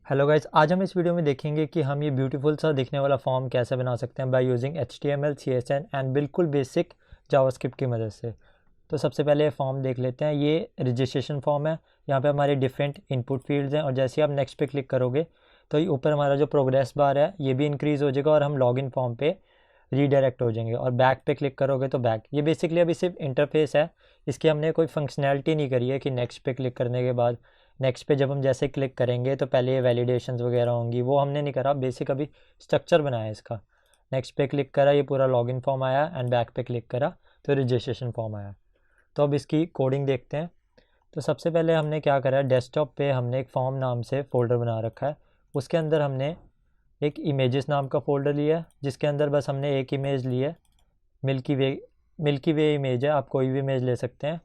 Hello guys, आज हम इस वीडियो में देखेंगे कि हम ये ब्यूटीफुल सा दिखने वाला फॉर्म कैसे बना सकते हैं by using HTML, CSS and बिल्कुल बेसिक जावास्क्रिप्ट की मदद से। तो सबसे पहले ये फॉर्म देख लेते हैं। ये रजिस्ट्रेशन फॉर्म है। यहाँ पे हमारे डिफरेंट इनपुट फील्ड्स हैं और जैसे ही आप नेक्स्ट पे क्लिक करोगे तो ये ऊपर हमारा जो प्रोग्रेस बार है ये भी इंक्रीज़ हो जाएगा और हम लॉगिन फॉर्म पे रीडायरेक्ट हो जाएंगे। और बैक पे क्लिक करोगे तो बैक, ये बेसिकली अभी सिर्फ इंटरफेस है, इसकी हमने कोई फंक्शनैलिटी नहीं करी है कि नेक्स्ट पे क्लिक करने के बाद नेक्स्ट पे जब हम जैसे क्लिक करेंगे तो पहले ये वैलिडेशंस वगैरह होंगी, वो हमने नहीं करा। बेसिक अभी स्ट्रक्चर बनाया है इसका। नेक्स्ट पे क्लिक करा, ये पूरा लॉगिन फॉर्म आया एंड बैक पे क्लिक करा तो रजिस्ट्रेशन फॉर्म आया। तो अब इसकी कोडिंग देखते हैं। तो सबसे पहले हमने क्या करा है, डेस्कटॉप पे हमने एक फॉर्म नाम से फ़ोल्डर बना रखा है। उसके अंदर हमने एक इमेजेस नाम का फ़ोल्डर लिया है जिसके अंदर बस हमने एक इमेज ली है, मिल्की वे इमेज है, आप कोई भी इमेज ले सकते हैं।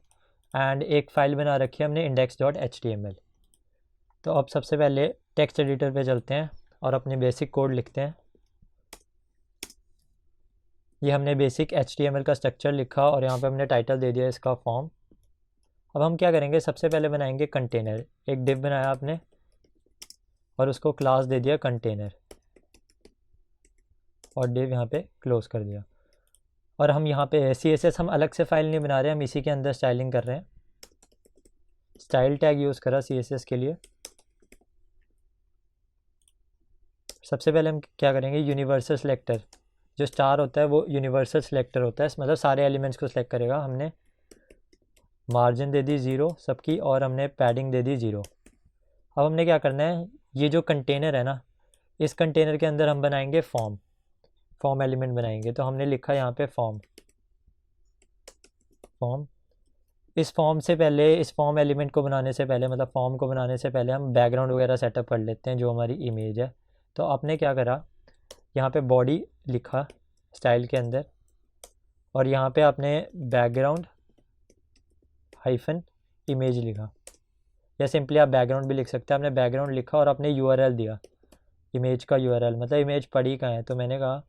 एंड एक फ़ाइल बना रखी है हमने index.html। तो अब सबसे पहले टेक्स्ट एडिटर पे चलते हैं और अपने बेसिक कोड लिखते हैं। ये हमने बेसिक HTML का स्ट्रक्चर लिखा और यहाँ पे हमने टाइटल दे दिया इसका फॉर्म। अब हम क्या करेंगे, सबसे पहले बनाएंगे कंटेनर। एक डिव बनाया आपने और उसको क्लास दे दिया कंटेनर और डिव यहाँ पे क्लोज कर दिया। और हम यहाँ पे CSS हम अलग से फ़ाइल नहीं बना रहे, हम इसी के अंदर स्टाइलिंग कर रहे हैं। स्टाइल टैग यूज़ करा CSS के लिए। सबसे पहले हम क्या करेंगे, यूनिवर्सल सिलेक्टर जो स्टार होता है वो यूनिवर्सल सिलेक्टर होता है, मतलब सारे एलिमेंट्स को सिलेक्ट करेगा। हमने मार्जिन दे दी 0 सबकी और हमने पैडिंग दे दी 0। अब हमने क्या करना है, ये जो कंटेनर है ना, इस कंटेनर के अंदर हम बनाएंगे फॉर्म एलिमेंट बनाएंगे। तो हमने लिखा यहाँ पे फॉर्म। इस फॉर्म एलिमेंट को बनाने से पहले, मतलब फॉर्म को बनाने से पहले हम बैकग्राउंड वगैरह सेटअप कर लेते हैं जो हमारी इमेज है। तो आपने क्या करा, यहाँ पे बॉडी लिखा स्टाइल के अंदर और यहाँ पे आपने बैकग्राउंड हाइफन इमेज लिखा, या सिंपली आप बैकग्राउंड भी लिख सकते हैं। आपने बैकग्राउंड लिखा और आपने URL दिया, इमेज का URL, मतलब इमेज पड़ी कहाँ है। तो मैंने कहा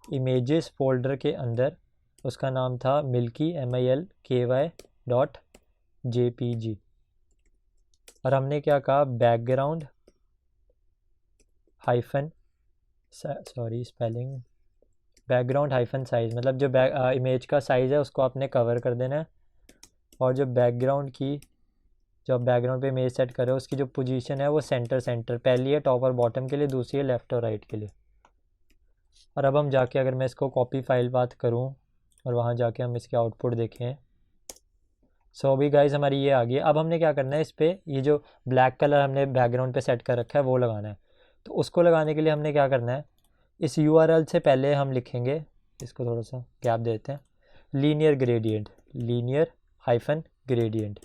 इमेजेस फोल्डर के अंदर, उसका नाम था milky.jpg। और हमने क्या कहा, background hyphen background hyphen size, मतलब जो इमेज का साइज़ है उसको आपने कवर कर देना है। और जो आप बैकग्राउंड पे इमेज सेट कर रहे हो उसकी जो पोजीशन है वो सेंटर पहली है टॉप और बॉटम के लिए, दूसरी है लेफ़्ट और राइट के लिए। और अब हम जाके अगर मैं इसको कॉपी फाइल बात करूँ और वहाँ जाके हम इसके आउटपुट देखें, सो अभी गाइज हमारी ये आ गई। अब हमने क्या करना है, इस पर ये जो ब्लैक कलर हमने बैकग्राउंड पे सेट कर रखा है वो लगाना है। तो उसको लगाने के लिए हमने क्या करना है, इस URL से पहले हम लिखेंगे, इसको थोड़ा सा गैप देते हैं, लीनियर हाइफन ग्रेडियंट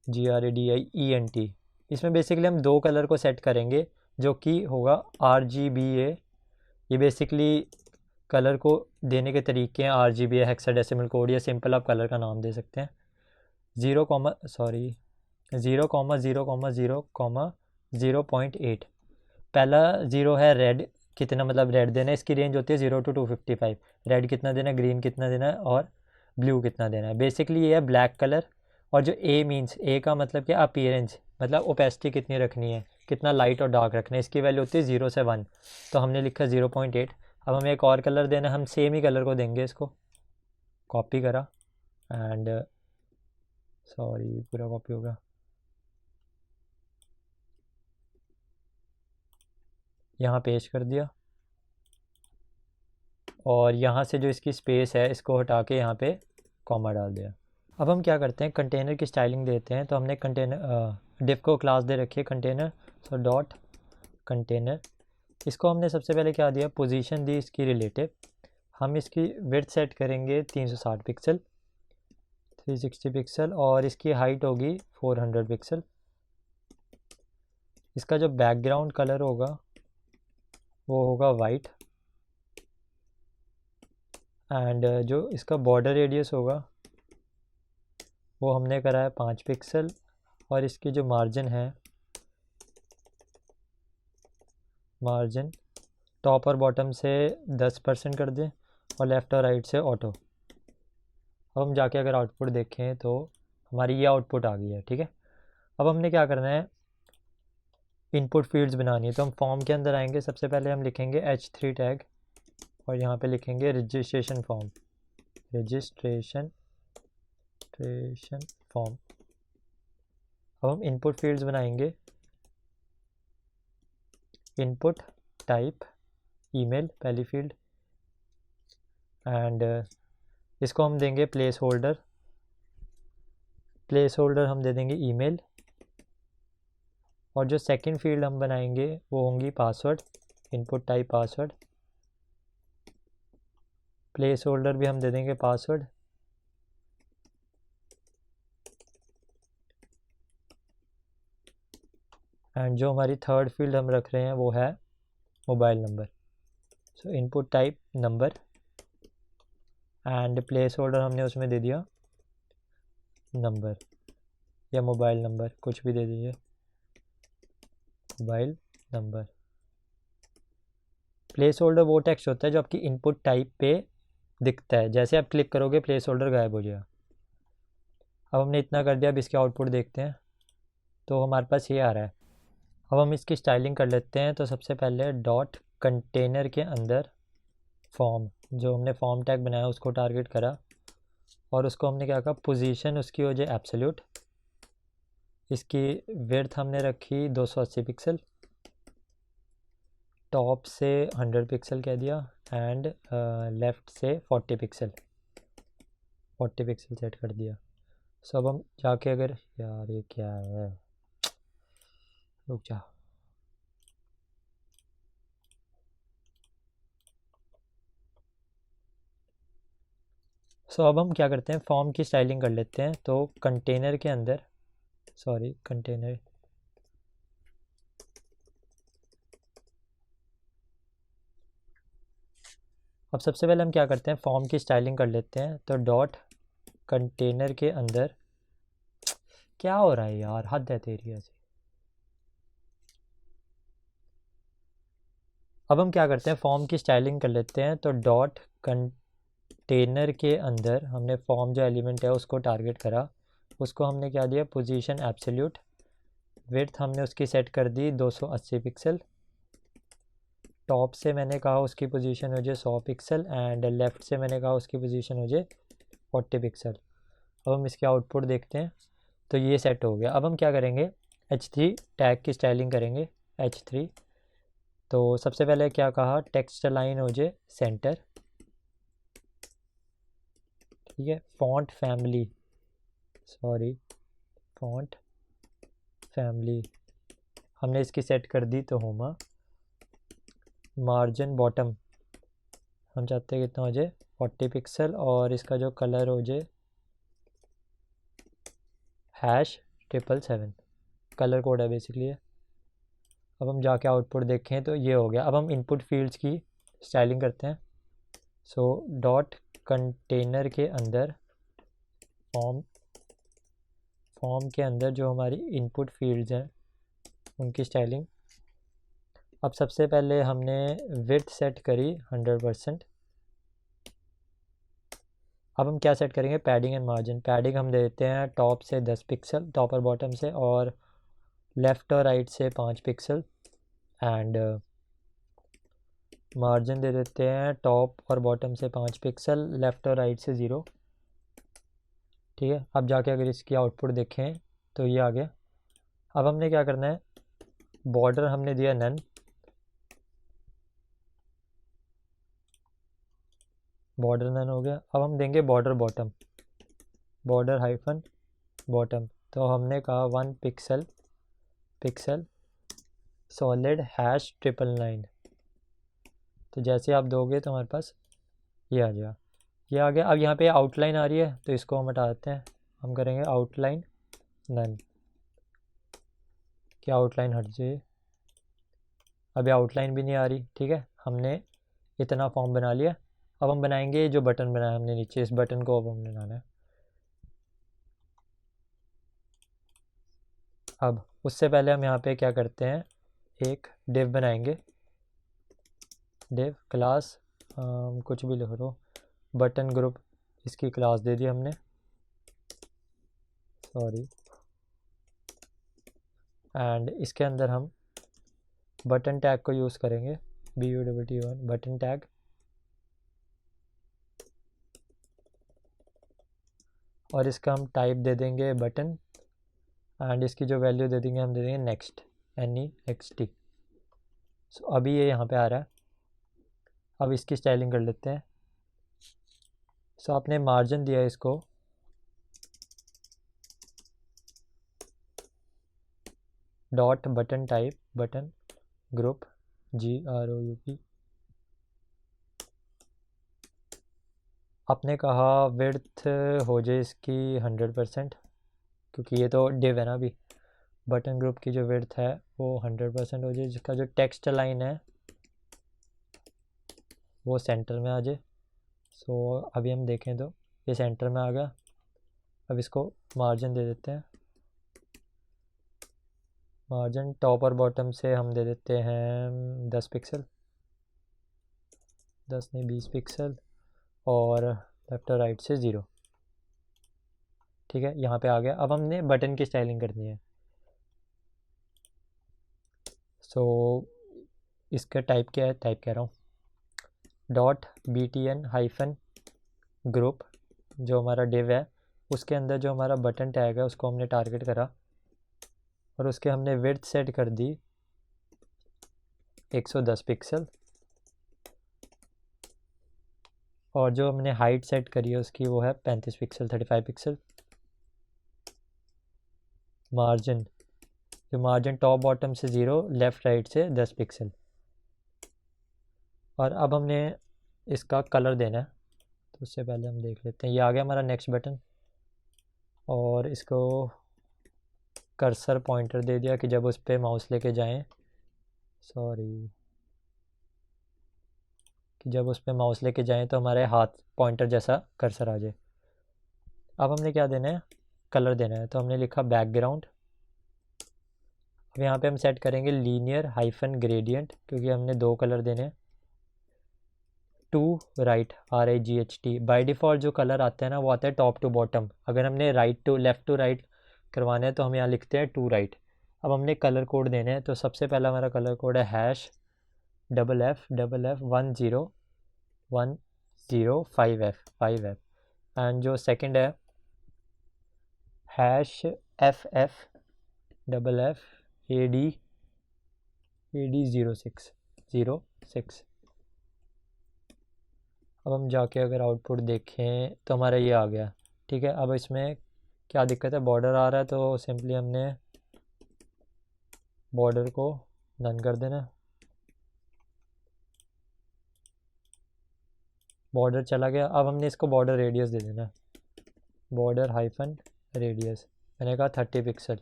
GRADIENT। इसमें बेसिकली हम 2 कलर को सेट करेंगे जो कि होगा RGBA। ये बेसिकली कलर को देने के तरीके हैं, RGBA हेक्साडेसिमल कोड, या सिंपल आप कलर का नाम दे सकते हैं। 0,0,0,0,0.8। पहला 0 है रेड, कितना मतलब रेड देना है, इसकी रेंज होती है 0 to 255। रेड कितना देना है, ग्रीन कितना देना है और ब्लू कितना देना है। बेसिकली ये है ब्लैक कलर। और जो A का मतलब क्या, अपीयरेंस, मतलब ओपेसिटी कितनी रखनी है, कितना लाइट और डार्क रखना है, इसकी वैल्यू होती है 0 से 1। तो हमने लिखा 0.8। अब हमें एक और कलर देना है, हम सेम ही कलर को देंगे, इसको कॉपी करा एंड पूरा कॉपी होगा। यहाँ पेस्ट कर दिया और यहाँ से जो इसकी स्पेस है इसको हटा के यहाँ पे कॉमा डाल दिया। अब हम क्या करते हैं, कंटेनर की स्टाइलिंग देते हैं। तो हमने कंटेनर डिव को क्लास दे रखी है कंटेनर, तो डॉट कंटेनर। इसको हमने सबसे पहले क्या दिया, पोजीशन दी इसकी रिलेटिव। हम इसकी विड्थ सेट करेंगे 360 पिक्सल, 360 पिक्सल, और इसकी हाइट होगी 400 पिक्सल। इसका जो बैकग्राउंड कलर होगा वो होगा वाइट एंड जो इसका बॉर्डर रेडियस होगा वो हमने करा है 5 पिक्सल। और इसकी जो मार्जिन टॉप और बॉटम से 10% कर दें और लेफ़्ट और राइट से ऑटो। अब हम जाके अगर आउटपुट देखें तो हमारी ये आउटपुट आ गई है, ठीक है। अब हमने क्या करना है, इनपुट फील्ड्स बनानी है। तो हम फॉर्म के अंदर आएंगे, सबसे पहले हम लिखेंगे H3 टैग और यहाँ पे लिखेंगे रजिस्ट्रेशन फॉर्म, रजिस्ट्रेशन फॉर्म। अब हम इनपुट फील्ड्स बनाएंगे, इनपुट टाइप ईमेल पहली फील्ड, एंड इसको हम देंगे प्लेस होल्डर, हम दे देंगे ईमेल। और जो सेकंड फील्ड हम बनाएंगे वो होंगी password, input type password, place holder भी हम दे देंगे पासवर्ड। एंड जो हमारी थर्ड फील्ड हम रख रहे हैं वो है mobile number. So input type number and place holder हमने उसमें दे दिया नंबर या मोबाइल नंबर, कुछ भी दे दीजिए, मोबाइल नंबर। प्लेस होल्डर वो टेक्स्ट होता है जो आपकी इनपुट टाइप पे दिखता है, जैसे आप क्लिक करोगे प्लेस होल्डर गायब हो जाएगा। अब हमने इतना कर दिया, अब इसके आउटपुट देखते हैं तो हमारे पास ये आ रहा है। अब हम इसकी स्टाइलिंग कर लेते हैं। तो सबसे पहले डॉट कंटेनर के अंदर फॉर्म, जो हमने फॉर्म टैग बनाया उसको टारगेट करा और उसको हमने क्या कहा, पोजीशन उसकी हो जाए एब्सोल्यूट, इसकी विड्थ हमने रखी 280 पिक्सल, टॉप से 100 पिक्सल कह दिया एंड लेफ़्ट से 40 पिक्सल सेट कर दिया। सो अब हम जाके, अगर यार ये क्या है, रुक जा, सो अब हम क्या करते हैं, फॉर्म की स्टाइलिंग कर लेते हैं। तो कंटेनर के अंदर, सॉरी कंटेनर, अब सबसे पहले हम क्या करते हैं, फॉर्म की स्टाइलिंग कर लेते हैं। तो डॉट कंटेनर के अंदर, क्या हो रहा है यार, हद है तेरी ऐसी। अब हम क्या करते हैं, फॉर्म की स्टाइलिंग कर लेते हैं। तो डॉट कंटेनर के अंदर हमने फॉर्म जो एलिमेंट है उसको टारगेट करा, उसको हमने क्या दिया, पोजीशन एब्सोल्यूट, विड्थ हमने उसकी सेट कर दी 280 पिक्सल, टॉप से मैंने कहा उसकी पोजीशन हो जाए 100 पिक्सल एंड लेफ़्ट से मैंने कहा उसकी पोजीशन हो जाए 40 पिक्सल। अब हम इसके आउटपुट देखते हैं। तो ये सेट हो गया। अब हम क्या करेंगे, H3 टैग की स्टाइलिंग करेंगे, H3। तो सबसे पहले क्या कहा, टेक्स्ट लाइन हो जाए सेंटर, ठीक है। Font family, sorry font family हमने इसकी सेट कर दी तो होमा। मार्जिन बॉटम हम चाहते हैं कितना हो जाए 40 पिक्सल और इसका जो कलर हो जाए #777, कलर कोड है बेसिकली। अब हम जाके आउटपुट देखें तो ये हो गया। अब हम इनपुट फील्ड्स की स्टाइलिंग करते हैं। सो डॉट कंटेनर के अंदर फॉर्म के अंदर जो हमारी इनपुट फील्ड्स हैं उनकी स्टाइलिंग। अब सबसे पहले हमने विड्थ सेट करी 100%। अब हम क्या सेट करेंगे, पैडिंग एंड मार्जिन। पैडिंग हम देते हैं टॉप से 10 पिक्सल, टॉप और बॉटम से, और लेफ़्ट और राइट से 5 पिक्सल, एंड मार्जिन दे देते हैं टॉप और बॉटम से 5 पिक्सल, लेफ़्ट और राइट से 0, ठीक है। अब जाके अगर इसकी आउटपुट देखें तो ये आ गया। अब हमने क्या करना है, बॉर्डर हमने दिया नन, बॉर्डर नन हो गया। अब हम देंगे border bottom, border hyphen bottom. तो हमने कहा 1 पिक्सल सॉलिड #999। तो जैसे आप दोगे तो हमारे पास ये आ जाएगा, ये आ गया। अब यहाँ पे आउटलाइन आ रही है तो इसको हम हटा देते हैं, हम करेंगे आउटलाइन नन, क्या आउटलाइन हट जाए। अभी आउटलाइन भी नहीं आ रही, ठीक है। हमने इतना फॉर्म बना लिया। अब हम बनाएंगे जो बटन बनाया हमने नीचे, इस बटन को अब हमने बनाना है। अब उससे पहले हम यहाँ पे क्या करते हैं, एक डिव बनाएंगे, डिव क्लास कुछ भी लिख दो, बटन ग्रुप, इसकी क्लास दे दी हमने, सॉरी, एंड इसके अंदर हम बटन टैग को यूज़ करेंगे, BUTT1 बटन टैग, और इसका हम टाइप दे देंगे बटन, एंड इसकी जो वैल्यू दे देंगे हम दे देंगे नेक्स्ट, NEXT। सो अभी ये यहाँ पे आ रहा है। अब इसकी स्टाइलिंग कर लेते हैं। सो आपने मार्जिन दिया इसको dot button type button group GROUP। आपने कहा विड्थ हो जाए इसकी 100%, क्योंकि ये तो डिव है ना अभी। बटन ग्रुप की जो विड्थ है वो 100% हो जाए, जिसका जो टेक्स्ट लाइन है वो सेंटर में आ जाए। सो अभी हम देखें तो ये सेंटर में आ गया। अब इसको मार्जिन दे देते हैं। मार्जिन टॉप और बॉटम से हम दे देते हैं 10 पिक्सल, 10 नहीं 20 पिक्सल, और लेफ्ट और राइट से 0। ठीक है, यहाँ पे आ गया। अब हमने बटन की स्टाइलिंग करनी है। सो इसका टाइप क्या है, टाइप कह रहा हूँ डॉट BTN हाइफन ग्रुप, जो हमारा डिव है उसके अंदर जो हमारा बटन टैग है उसको हमने टारगेट करा, और उसके हमने विड्थ सेट कर दी 110 पिक्सल, और जो हमने हाइट सेट करी है उसकी वो है 35 पिक्सल, 35 पिक्सल। मार्जिन, जो मार्जिन टॉप बॉटम से 0, लेफ़्ट राइट से 10 पिक्सल। और अब हमने इसका कलर देना है, तो उससे पहले हम देख लेते हैं। ये आ गया हमारा नेक्स्ट बटन, और इसको कर्सर पॉइंटर दे दिया कि जब उस पर माउस लेके जाएं, कि जब उस पर माउस लेके जाएं तो हमारे हाथ पॉइंटर जैसा कर्सर आ जाए। अब हमने क्या देना है, कलर देना है, तो हमने लिखा बैकग्राउंड। अब यहाँ पे हम सेट करेंगे लीनियर हाइफन ग्रेडियंट, क्योंकि हमने 2 कलर देने हैं। To write RIGHT, by default जो कलर आते हैं ना वो आता है टॉप टू बॉटम। अगर हमने लेफ़्ट टू राइट करवाना है तो हम यहाँ लिखते हैं टू राइट। अब हमने कलर कोड देने हैं, तो सबसे पहला हमारा कलर कोड है #FF 10105F, एंड जो सेकंड है #FFAD06। अब हम जाके अगर आउटपुट देखें तो हमारा ये आ गया। ठीक है, अब इसमें क्या दिक्कत है, बॉर्डर आ रहा है, तो सिंपली हमने बॉर्डर को डन कर देना। बॉर्डर चला गया। अब हमने इसको बॉर्डर रेडियस दे देना, बॉर्डर हाइफन रेडियस, मैंने कहा 30 पिक्सल।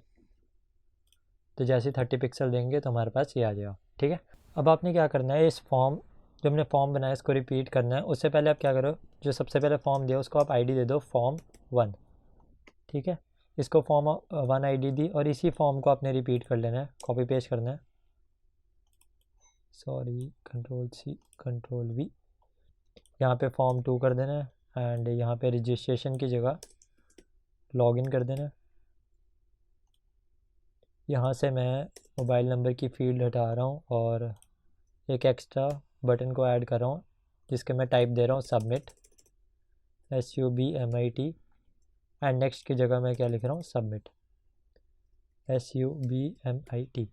तो जैसे 30 पिक्सल देंगे तो हमारे पास ये आ जाएगा। ठीक है, अब आपने क्या करना है, इस फॉर्म जो हमने फॉर्म बनाया इसको रिपीट करना है। उससे पहले आप क्या करो, जो सबसे पहले फॉर्म दिया उसको आप ID दे दो form1। ठीक है, इसको form1 ID दी, और इसी फॉर्म को आपने रिपीट कर लेना है, कॉपी पेस्ट करना है। Ctrl+C Ctrl+V, यहाँ पे form2 कर देना है, एंड यहाँ पे रजिस्ट्रेशन की जगह लॉगिन कर देना है। यहाँ से मैं मोबाइल नंबर की फील्ड हटा रहा हूँ और एक एक्स्ट्रा बटन को ऐड कर रहा हूँ, जिसके मैं टाइप दे रहा हूँ सबमिट, SUBMIT, एंड नेक्स्ट की जगह मैं क्या लिख रहा हूँ, सबमिट, SUBMIT।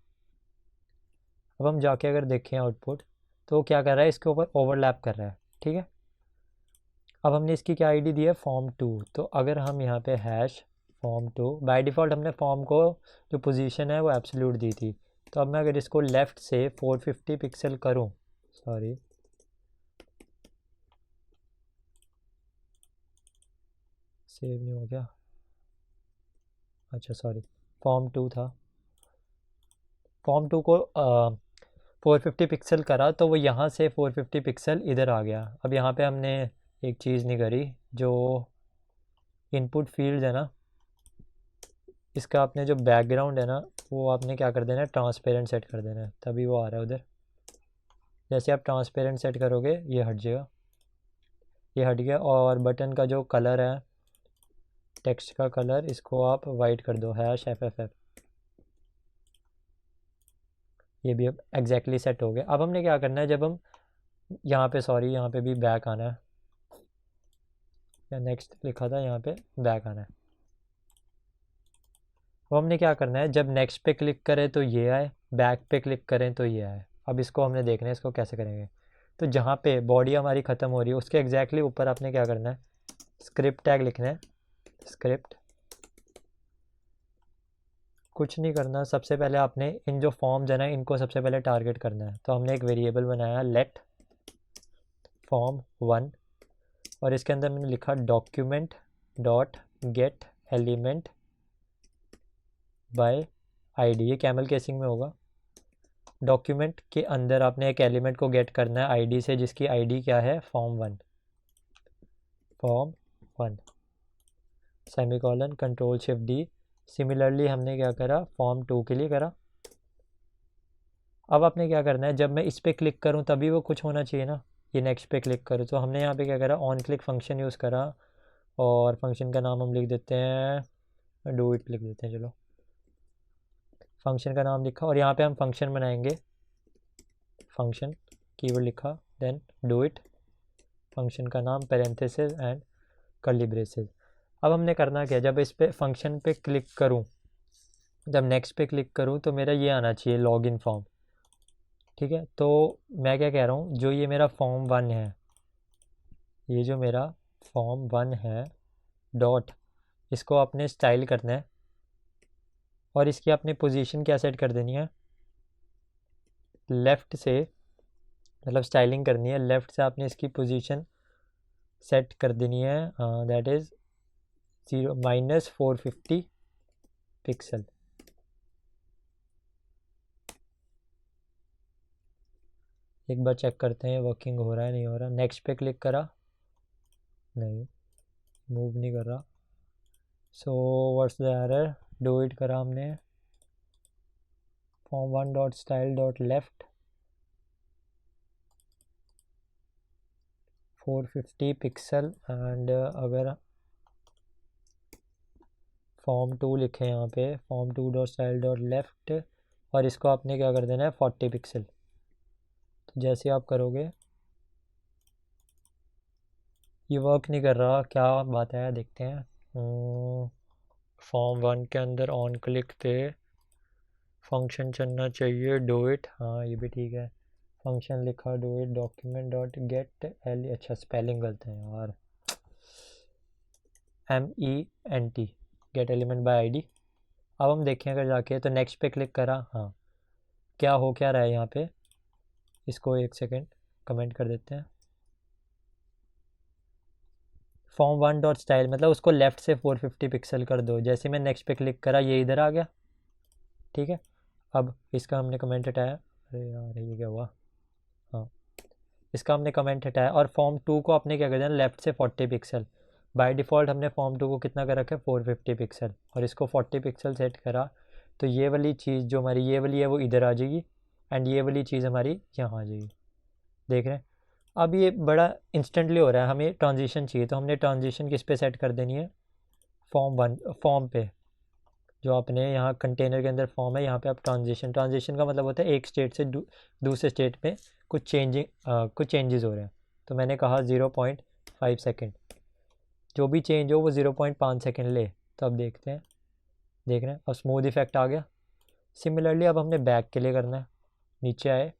अब हम जाके अगर देखें आउटपुट तो क्या कर रहा है, इसके ऊपर ओवरलैप कर रहा है। ठीक है, अब हमने इसकी क्या ID दी है, form2। तो अगर हम यहाँ पे #form2, बाय डिफ़ॉल्ट हमने फॉर्म को जो पोजीशन है वो एब्सोल्यूट दी थी। तो अब मैं अगर इसको लेफ़्ट से 450 पिक्सल करूँ, सेव नहीं हो गया, अच्छा form2 था। form2 को 450 पिक्सल करा तो वो यहाँ से 450 पिक्सल इधर आ गया। अब यहाँ पे हमने एक चीज़ नहीं करी, जो इनपुट फील्ड है ना, इसका आपने जो बैकग्राउंड है ना वो आपने क्या कर देना है, ट्रांसपेरेंट सेट कर देना है, तभी वो आ रहा है उधर। जैसे आप ट्रांसपेरेंट सेट करोगे ये हट जाएगा, ये हट गया। और बटन का जो कलर है, टेक्स्ट का कलर, इसको आप वाइट कर दो, #FFF। ये भी अब एग्जैक्टली सेट हो गया। अब हमने क्या करना है, जब हम यहाँ पे यहाँ पे भी बैक आना है, या नेक्स्ट लिखा था यहाँ पे बैक आना है। अब हमने क्या करना है, जब नेक्स्ट पे क्लिक करें तो ये आए, बैक पे क्लिक करें तो ये आए। अब इसको हमने देखना है इसको कैसे करेंगे। तो जहाँ पे बॉडी हमारी ख़त्म हो रही है उसके एग्जैक्टली ऊपर आपने क्या करना है, स्क्रिप्ट टैग लिखना है। स्क्रिप्ट कुछ नहीं करना, सबसे पहले आपने इन जो फॉर्म्स है ना इनको सबसे पहले टारगेट करना है। तो हमने एक वेरिएबल बनाया लेट फॉर्म 1 और इसके अंदर मैंने लिखा document dot gate element by ID. ये कैमल केसिंग में होगा। डॉक्यूमेंट के अंदर आपने एक एलिमेंट को गेट करना है आईडी से, जिसकी आईडी क्या है, form 1 semicolon control shift D. Similarly हमने क्या करा, फॉर्म 2 के लिए करा। अब आपने क्या करना है, जब मैं इस पर क्लिक करूं तभी वो कुछ होना चाहिए ना, ये नेक्स्ट पे क्लिक करूं। तो हमने यहाँ पे क्या करा, ऑन क्लिक फंक्शन यूज़ करा और फंक्शन का नाम हम लिख देते हैं डू इट लिख देते हैं। चलो फंक्शन का नाम लिखा और यहाँ पे हम फंक्शन बनाएंगे। फंक्शन कीवर्ड लिखा, देन डू इट, फंक्शन का नाम पैरेंथेसिस एंड कर्ली ब्रेसेस। अब हमने करना क्या, जब इस पे फंक्शन पे क्लिक करूं, जब नेक्स्ट पे क्लिक करूं तो मेरा ये आना चाहिए लॉगिन फॉर्म। ठीक है, तो मैं क्या कह रहा हूँ, जो ये मेरा फॉर्म 1 है, ये जो मेरा फॉर्म 1 है डॉट, इसको आपने स्टाइल करना है और इसकी आपने पोजीशन क्या सेट कर देनी है, लेफ़्ट से, मतलब स्टाइलिंग करनी है, लेफ़्ट से आपने इसकी पोजीशन सेट कर देनी है, दैट इज़ -450 पिक्सल। एक बार चेक करते हैं वर्किंग हो रहा है नहीं हो रहा। नेक्स्ट पे क्लिक करा, नहीं मूव नहीं कर रहा। So what's the error, do it करा हमने, form 1 dot style dot left 450 pixel and अगर फॉर्म 2 लिखे यहाँ पे, form 2 dot style dot left और इसको आपने क्या कर देना है 40 पिक्सल। तो जैसे आप करोगे ये वर्क नहीं कर रहा, क्या बात है देखते हैं। फॉर्म 1 के अंदर ऑन क्लिक पे फंक्शन चलना चाहिए डू इट, हाँ ये भी ठीक है। फंक्शन लिखा do it, document dot gate L, अच्छा स्पेलिंग गलत है यार, MENT gate element by ID. अब हम देखें अगर जाके तो नेक्स्ट पे क्लिक करा, हाँ क्या हो क्या रहा है यहाँ पे, इसको एक सेकेंड कमेंट कर देते हैं। फॉर्म 1 डॉट स्टाइल मतलब उसको लेफ़्ट से 450 पिक्सल कर दो। जैसे मैं नेक्स्ट पे क्लिक करा ये इधर आ गया, ठीक है। अब इसका हमने कमेंट हटाया, अरे यार ये क्या हुआ, हाँ इसका हमने कमेंट हटाया और फॉर्म 2 को आपने क्या कर दिया, लेफ़्ट से 40 पिक्सल। बाय डिफ़ॉल्ट हमने फॉर्म 2 को कितना कर रखा है 450 पिक्सल और इसको 40 पिक्सल सेट करा। तो ये वाली चीज़ जो हमारी ये वाली है वो इधर आ जाएगी एंड ये वाली चीज़ हमारी यहाँ आ जाएगी, देख रहे हैं। अब ये बड़ा इंस्टेंटली हो रहा है, हमें ट्रांजिशन चाहिए तो हमने ट्रांजिशन किस पे सेट कर देनी है, फॉर्म पे, जो आपने यहाँ कंटेनर के अंदर फॉर्म है यहाँ पे आप ट्रांजिशन का मतलब होता है एक स्टेट से दूसरे स्टेट में कुछ चेंजेस हो रहे हैं। तो मैंने कहा 0.5 सेकेंड, जो भी चेंज हो वो 0.5 सेकेंड ले। तो अब देखते हैं, देख रहे हैं अब स्मूथ इफेक्ट आ गया। सिमिलरली अब हमने बैक के लिए करना है, नीचे आए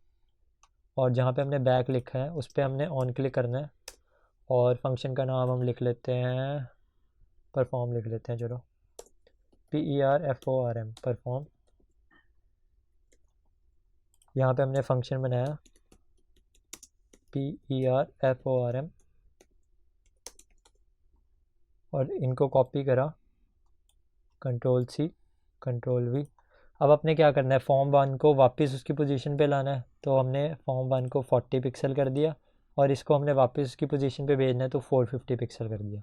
और जहाँ पे हमने बैक लिखा है उस पर हमने ऑन क्लिक करना है और फंक्शन का नाम हम लिख लेते हैं परफॉर्म, लिख लेते हैं चलो PERFORM परफॉर्म। यहाँ पे हमने फंक्शन बनाया PERFORM और इनको कॉपी करा Ctrl+C Ctrl+V। अब अपने क्या करना है, फॉर्म 1 को वापस उसकी पोजीशन पे लाना है। तो हमने फॉर्म 1 को 40 पिक्सल कर दिया और इसको हमने वापस उसकी पोजीशन पे भेजना है तो 450 पिक्सल कर दिया।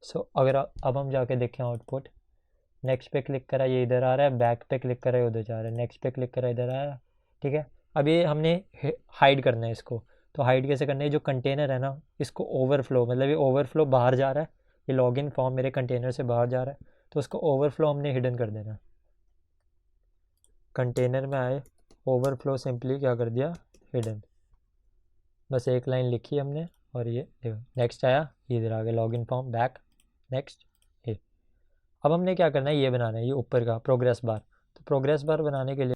सो अगर अब हम जाके देखें आउटपुट, नेक्स्ट पे क्लिक करा ये इधर आ रहा है, बैक पे क्लिक करा ये उधर जा रहा है, नेक्स्ट पे क्लिक करा इधर आ रहा है, ठीक है। अब ये हमने हाइड करना है इसको। तो हाइड कैसे करना है, जो कंटेनर है ना इसको ओवरफ्लो, मतलब ये ओवरफ्लो बाहर जा रहा है, ये लॉगिन फॉर्म मेरे कंटेनर से बाहर जा रहा है तो उसको ओवरफ्लो हमने हिडन कर देना। कंटेनर में आए ओवरफ्लो सिंपली क्या कर दिया, हिडन। बस एक लाइन लिखी हमने और ये नेक्स्ट आया, इधर आ गया लॉगिन फॉर्म, बैक, नेक्स्ट, ये। अब हमने क्या करना है, ये बनाना है, ये ऊपर का प्रोग्रेस बार। तो प्रोग्रेस बार बनाने के लिए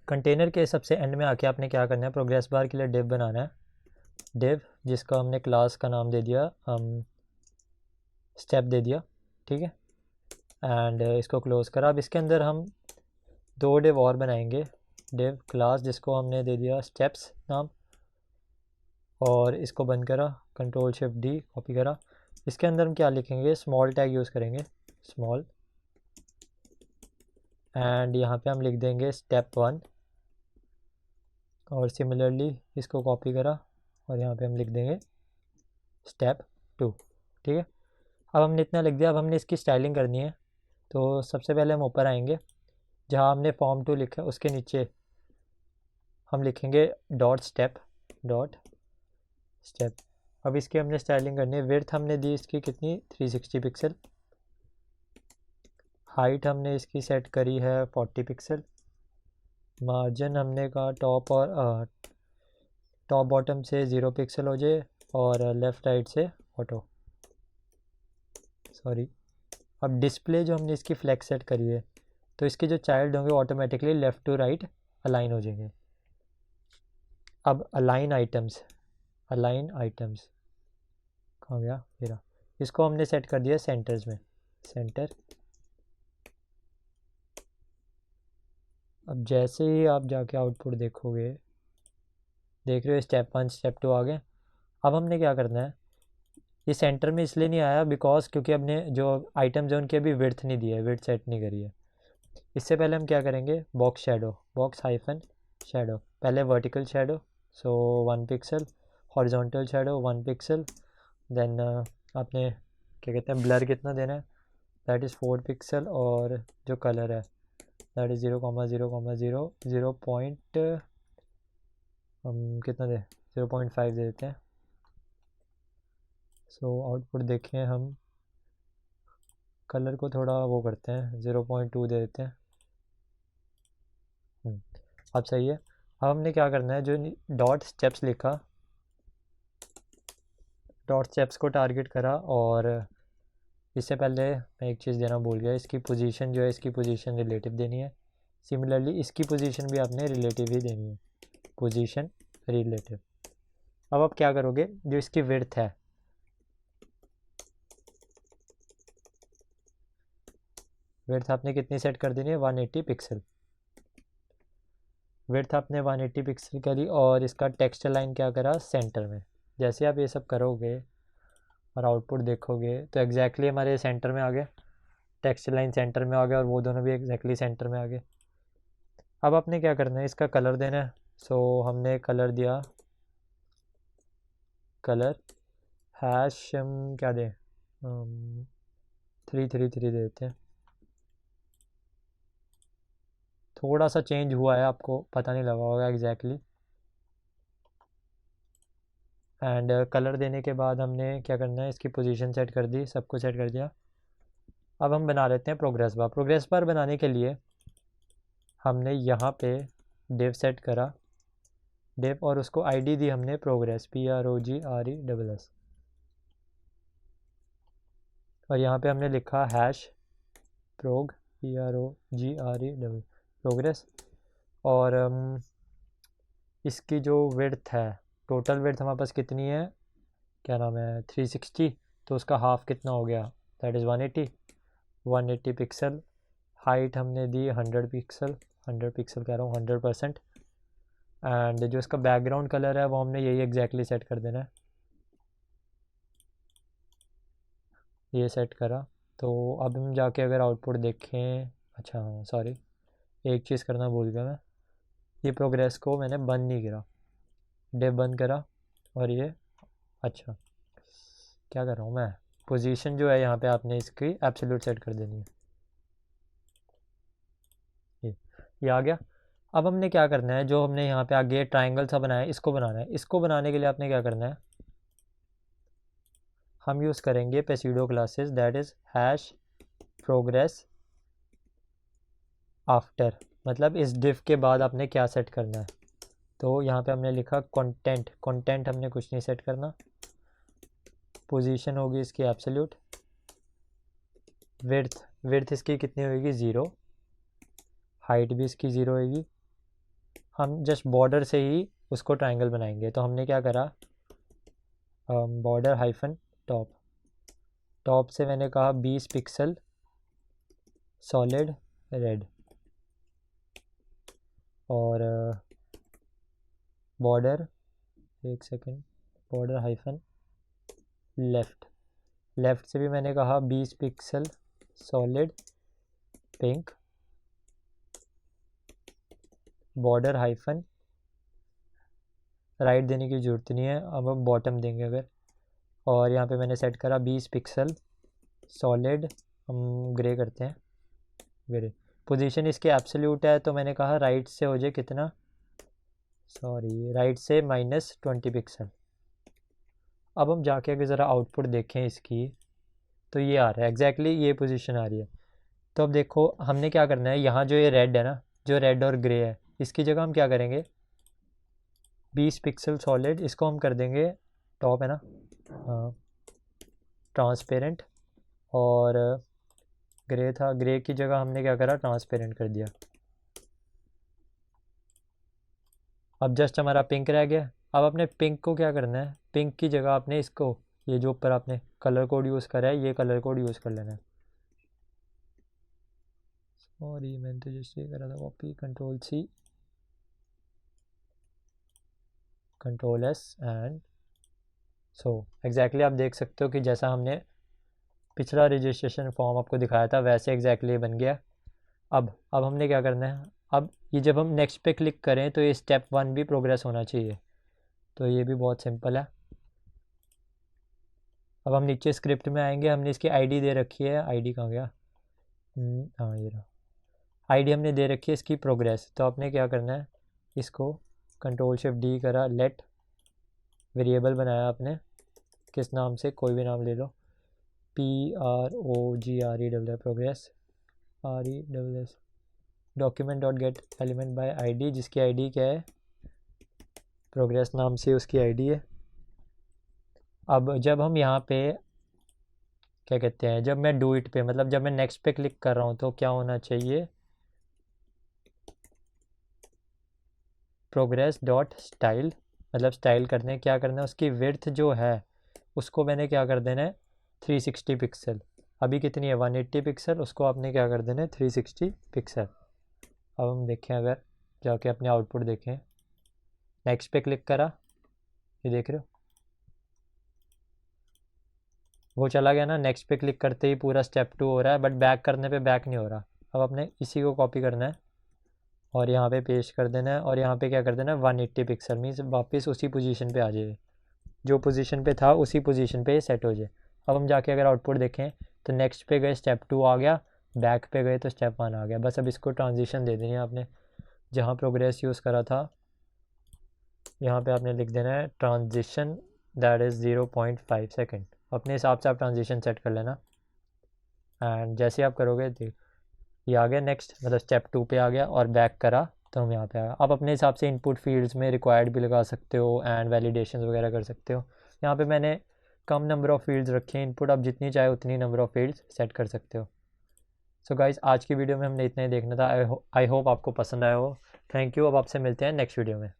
कंटेनर के सबसे एंड में आके आपने क्या करना है, प्रोग्रेस बार के लिए डिव बनाना है, डिव जिसका हमने क्लास का नाम दे दिया, स्टेप दे दिया, ठीक है। एंड इसको क्लोज करा। अब इसके अंदर हम 2 डिव और बनाएंगे, डिव क्लास जिसको हमने दे दिया स्टेप्स नाम, और इसको बंद करा, कंट्रोल शिफ्ट डी कॉपी करा। इसके अंदर हम क्या लिखेंगे, स्मॉल टैग यूज़ करेंगे, स्मॉल, एंड यहाँ पे हम लिख देंगे स्टेप 1, और सिमिलरली इसको कॉपी करा और यहाँ पे हम लिख देंगे स्टेप 2, ठीक है। अब हमने इतना लिख दिया। अब हमने इसकी स्टाइलिंग करनी है। तो सबसे पहले हम ऊपर आएंगे, जहाँ हमने फॉर्म 2 लिखा है उसके नीचे हम लिखेंगे डॉट स्टेप, डॉट स्टेप। अब इसकी हमने स्टाइलिंग करनी है। विड्थ हमने दी इसकी कितनी, 360 पिक्सल। हाइट हमने इसकी सेट करी है 40 पिक्सल। मार्जिन हमने कहा टॉप बॉटम से 0 पिक्सल हो जाए, और लेफ़्ट राइट से ऑटो, सॉरी। अब डिस्प्ले जो हमने इसकी फ्लैग सेट करी है, तो इसके जो चाइल्ड होंगे automatically left to right align हो जाएंगे। अब अलाइन आइटम्स, अलाइन आइटम्स कहाँ गया मेरा, इसको हमने सेट कर दिया सेंटर्स में, सेंटर। अब जैसे ही आप जाके आउटपुट देखोगे, देख रहे हो स्टेप 1 स्टेप 2 आ गए। अब हमने क्या करना है, ये सेंटर में इसलिए नहीं आया बिकॉज क्योंकि हमने जो आइटम्स है उनकी अभी विड्थ नहीं दी है, विड्थ सेट नहीं करी है। इससे पहले हम क्या करेंगे, box shadow, box hyphen shadow, पहले vertical shadow so 1 pixel, horizontal shadow 1 pixel, then आपने क्या कहते हैं ब्लर कितना देना है, दैट इज़ 4 पिक्सल, और जो कलर है दैट इज़ 0,0,0 पॉइंट, हम कितना दे 0.5 दे देते हैं। सो आउटपुट देखें, हम कलर को थोड़ा वो करते हैं, 0.2 दे देते हैं। अब सही है। अब हमने क्या करना है, जो डॉट स्टेप्स लिखा, डॉट स्टेप्स को टारगेट करा, और इससे पहले मैं एक चीज़ देना भूल गया, इसकी पोजीशन जो है, इसकी पोजीशन रिलेटिव देनी है। सिमिलरली इसकी पोजीशन भी आपने रिलेटिव ही देनी है, पोजीशन रिलेटिव। अब आप क्या करोगे, जो इसकी विड्थ है, विड्थ आपने कितनी सेट कर देनी है, 180 पिक्सल। विड्थ आपने 180 पिक्सल करी, और इसका टेक्स्ट लाइन क्या करा, सेंटर में। जैसे आप ये सब करोगे और आउटपुट देखोगे तो एग्जैक्टली हमारे सेंटर में आ गए, टेक्स्ट लाइन सेंटर में आ गया, और वो दोनों भी एग्जैक्टली सेंटर में आ गए। अब आपने क्या करना है, इसका कलर देना है। सो हमने कलर दिया, कलर हैश हम क्या दें, 333 दे देते हैं। थोड़ा सा चेंज हुआ है, आपको पता नहीं लगा होगा एग्जैक्टली। एंड कलर देने के बाद हमने क्या करना है, इसकी पोजीशन सेट कर दी, सब कुछ सेट कर दिया। अब हम बना लेते हैं प्रोग्रेस बार। प्रोग्रेस बार बनाने के लिए हमने यहाँ पे डिव सेट करा, डिव, और उसको आईडी दी हमने प्रोग्रेस, PROGRESS, और यहाँ पे हमने लिखा हैश प्रोग, PROGRESS, प्रोग्रेस। और इसकी जो विड्थ है, टोटल विड्थ हमारे पास कितनी है, क्या नाम है, 360, तो उसका हाफ कितना हो गया, दैट इज़ 180 पिक्सल। हाइट हमने दी 100 पिक्सल, 100 पिक्सल कह रहा हूँ, 100%। एंड जो इसका बैकग्राउंड कलर है वो हमने यही एग्जैक्टली सेट कर देना है, ये सेट करा। तो अब हम जाके अगर आउटपुट देखें, अच्छा हाँ सॉरी, एक चीज़ करना भूल गया मैं, ये प्रोग्रेस को मैंने बंद नहीं करा, डिव बंद करा, और ये अच्छा क्या कर रहा हूँ मैं, पोजीशन जो है यहाँ पे आपने इसकी एब्सोल्यूट सेट कर देनी है, ये आ गया। अब हमने क्या करना है, जो हमने यहाँ पे आगे ट्रायंगल सा बनाया है, इसको बनाना है। इसको बनाने के लिए आपने क्या करना है, हम यूज़ करेंगे pseudo classes, that is hash progress after, मतलब इस डिफ के बाद आपने क्या सेट करना है। तो यहाँ पे हमने लिखा कंटेंट हमने कुछ नहीं सेट करना। पोजीशन होगी इसकी एब्सोल्यूट। विड्थ इसकी कितनी होगी 0। हाइट भी इसकी 0 होगी। हम जस्ट बॉर्डर से ही उसको ट्रायंगल बनाएंगे। तो हमने क्या करा, बॉर्डर हाइफन टॉप से मैंने कहा 20 पिक्सल सॉलिड रेड, और बॉर्डर बॉर्डर हाइफन लेफ़्ट से भी मैंने कहा 20 pixel solid pink, border hyphen right देने की ज़रूरत नहीं है, अब हम बॉटम देंगे अगर। और यहाँ पे मैंने सेट करा 20 पिक्सल सॉलिड, हम ग्रे करते हैं, ग्रे। पोजीशन इसकी एब्सोल्यूट है, तो मैंने कहा राइट से हो जाए कितना, राइट से -20 पिक्सल। अब हम जाके अगर ज़रा आउटपुट देखें इसकी, तो ये आ रहा है एग्जैक्टली ये पोजीशन आ रही है। तो अब देखो हमने क्या करना है, यहाँ जो ये रेड है ना, जो रेड और ग्रे है, इसकी जगह हम क्या करेंगे, 20 पिक्सल सॉलिड, इसको हम कर देंगे, टॉप है ना, ट्रांसपेरेंट, और ग्रे था, ग्रे की जगह हमने क्या करा, ट्रांसपेरेंट कर दिया। अब जस्ट हमारा पिंक रह गया। अब अपने पिंक को क्या करना है, पिंक की जगह आपने इसको, ये जो ऊपर आपने कलर कोड यूज़ करा है, ये कलर कोड यूज़ कर लेना है। सॉरी मैंने तो जस्ट ये करा था copy, Ctrl+C Ctrl+S and so exactly आप देख सकते हो कि जैसा हमने पिछला रजिस्ट्रेशन फॉर्म आपको दिखाया था वैसे एग्जैक्टली बन गया। अब हमने क्या करना है, अब ये जब हम नेक्स्ट पे क्लिक करें तो ये स्टेप 1 भी प्रोग्रेस होना चाहिए। तो ये भी बहुत सिंपल है। अब हम नीचे स्क्रिप्ट में आएंगे, हमने इसकी आईडी दे रखी है, आईडी कहाँ गया, हाँ ये रहा, आईडी हमने दे रखी है इसकी प्रोग्रेस। तो आपने क्या करना है, इसको Ctrl+Shift+D करा, लेट वेरिएबल बनाया आपने, किस नाम से, कोई भी नाम ले लो, PROGRE progress RESS document.get element by ID, जिसकी आईडी क्या है, प्रोग्रेस नाम से उसकी आईडी है। अब जब हम यहाँ पे क्या कहते हैं, जब मैं डू इट पे, मतलब जब मैं नेक्स्ट पे क्लिक कर रहा हूँ, तो क्या होना चाहिए, प्रोग्रेस डॉट स्टाइल, मतलब स्टाइल करने क्या करना है, उसकी विड्थ जो है उसको मैंने क्या कर देना है 360 पिक्सल। अभी कितनी है 180 पिक्सल, उसको आपने क्या कर देना है 360 पिक्सल। अब हम देखें, अगर जाके अपने आउटपुट देखें, नेक्स्ट पे क्लिक करा, ये देख रहे हो वो चला गया ना, नेक्स्ट पे क्लिक करते ही पूरा स्टेप 2 हो रहा है, बट बैक करने पे बैक नहीं हो रहा। अब अपने इसी को कॉपी करना है और यहाँ पे पेस्ट कर देना है, और यहाँ पे क्या कर देना है 180 पिक्सल, मीन्स वापस उसी पोजीशन पे आ जाए, जो पोजीशन पे था उसी पोजीशन पे सेट हो जाए। अब हम जाके अगर आउटपुट देखें तो नेक्स्ट पे गए स्टेप 2 आ गया, बैक पे गए तो स्टेप 1 आ गया। बस अब इसको ट्रांजिशन दे देनी है आपने, जहाँ प्रोग्रेस यूज़ करा था यहाँ पे आपने लिख देना है ट्रांजिशन दैट इज़ 0.5 सेकेंड। अपने हिसाब से आप ट्रांजिशन सेट कर लेना, एंड जैसे आप करोगे ये आ गया नेक्स्ट, मतलब स्टेप 2 पे आ गया, और बैक करा तो हम यहाँ पे आ गया। आप अपने हिसाब से इनपुट फील्ड्स में रिक्वायर्ड भी लगा सकते हो एंड वैलिडेशन वगैरह कर सकते हो। यहाँ पे मैंने कम नंबर ऑफ़ फील्ड्स रखे हैं, इनपुट आप जितनी चाहे उतनी नंबर ऑफ़ फील्ड्स सेट कर सकते हो। सो गाइस आज की वीडियो में हमने इतना ही देखना था। आई होप आपको पसंद आया हो। Thank you. अब आपसे मिलते हैं नेक्स्ट वीडियो में।